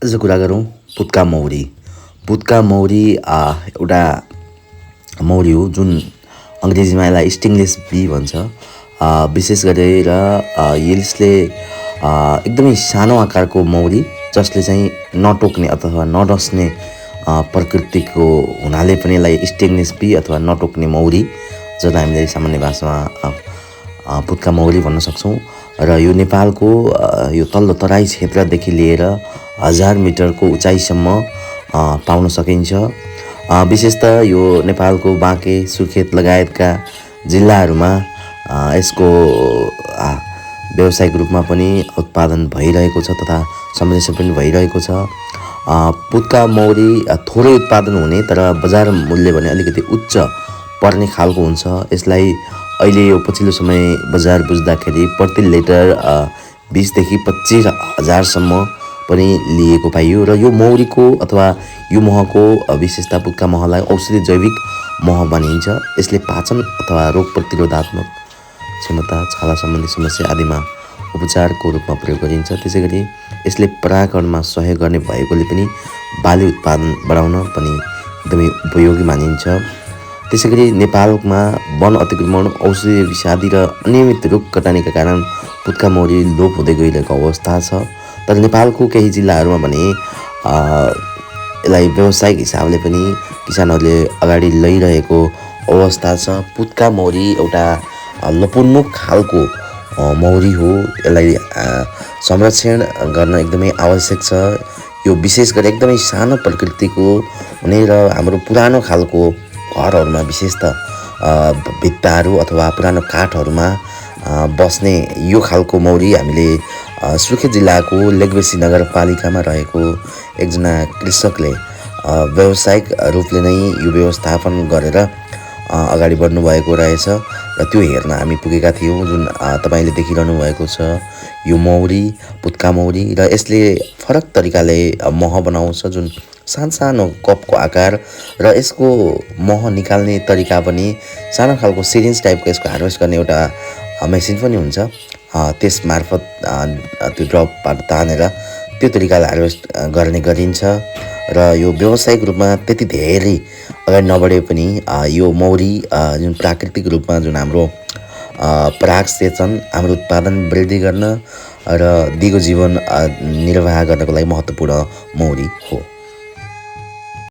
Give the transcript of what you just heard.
आज कुरा गरौँ पुत्का मौरी। पुत्का मौरी एउटा मौरी हो जुन अङ्ग्रेजीमा यसलाई स्टिङलेस बी भन्छ। विशेष गरेर यसले एकदमै सानो आकारको मौरी जसले चाहिँ नटोक्ने अथवा नडस्ने प्रकृतिको हुनाले पनि यसलाई स्टिङलेस बी अथवा नटोक्ने मौरी जसलाई हामीले सामान्य भाषामा पुत्का मौरी भन्न सक्छौँ। र यो नेपालको यो तल्लो तराई क्षेत्रदेखि लिएर 1000 मिटरको उचाइसम्म पाउन सकिन्छ। विशेषतः यो नेपालको बाँके, सुर्खेत लगायतका जिल्लाहरूमा यसको व्यावसायिक रूपमा पनि उत्पादन भइरहेको छ तथा संरक्षण पनि भइरहेको छ। पुत्का मौरी थोरै उत्पादन हुने तर बजार मूल्य भने अलिकति उच्च पर्ने खालको हुन्छ। यसलाई अहिले यो पछिल्लो समय बजार बुझ्दाखेरि प्रति लिटर 20 देखि 25 हजारसम्म पनि लिएको पाइयो। र यो मौरीको अथवा यो महको विशेषता पुत्का महलाई औषधि जैविक मह भनिन्छ। यसले पाचन अथवा रोग प्रतिरोधात्मक क्षमता, छाला सम्बन्धी समस्या आदिमा उपचारको रूपमा प्रयोग गरिन्छ। त्यसै गरी यसले परागकरणमा सहयोग गर्ने भएकोले पनि बाली उत्पादन बढाउन पनि एकदमै उपयोगी मानिन्छ। त्यसै गरी नेपालमा वन अतिक्रमण, औषधि विषादी र अनियमित रुख कटानीका कारण पुत्का मौरी लोप हुँदै गइरहेको अवस्था छ। तर नेपालको केही जिल्लाहरूमा भने यसलाई व्यावसायिक हिसाबले पनि किसानहरूले अगाडि लैरहेको अवस्था छ। पुत्का मौरी एउटा लोपोन्मुख खालको मौरी हो। यसलाई संरक्षण गर्न एकदमै आवश्यक छ। यो विशेष गरी एकदमै सानो प्रकृतिको हुने र हाम्रो पुरानो खालको घरहरूमा विशेषतः भित्ताहरू अथवा पुरानो काठहरूमा बस्ने यो खालको मौरी हामीले सुर्खेत जिल्लाको लेकबेसी नगरपालिकामा रहेको एकजना कृषकले व्यावसायिक रूपले नै यो व्यवस्थापन गरेर अगाडि बढ्नु भएको रहेछ। र त्यो हेर्न हामी पुगेका थियौँ। जुन तपाईँले देखिरहनु भएको छ यो मौरी, पुत्का मौरी, र यसले फरक तरिकाले मह बनाउँछ जुन सानो कपको आकार, र यसको मह निकाल्ने तरिका पनि सानो खालको सिरिन्ज टाइपको यसको हार्भेस्ट गर्ने एउटा मेसिन पनि हुन्छ। त्यस मार्फत त्यो ड्रपबाट तानेर त्यो तरिकाले हार्भेस्ट गर्ने गरिन्छ। र यो व्यावसायिक रूपमा त्यति धेरै अगाडि नबढे पनि यो मौरी जुन प्राकृतिक रूपमा जुन हाम्रो पराग सेचन, हाम्रो उत्पादन वृद्धि गर्न र दिगो जीवन निर्वाह गर्नको लागि महत्त्वपूर्ण मौरी हो।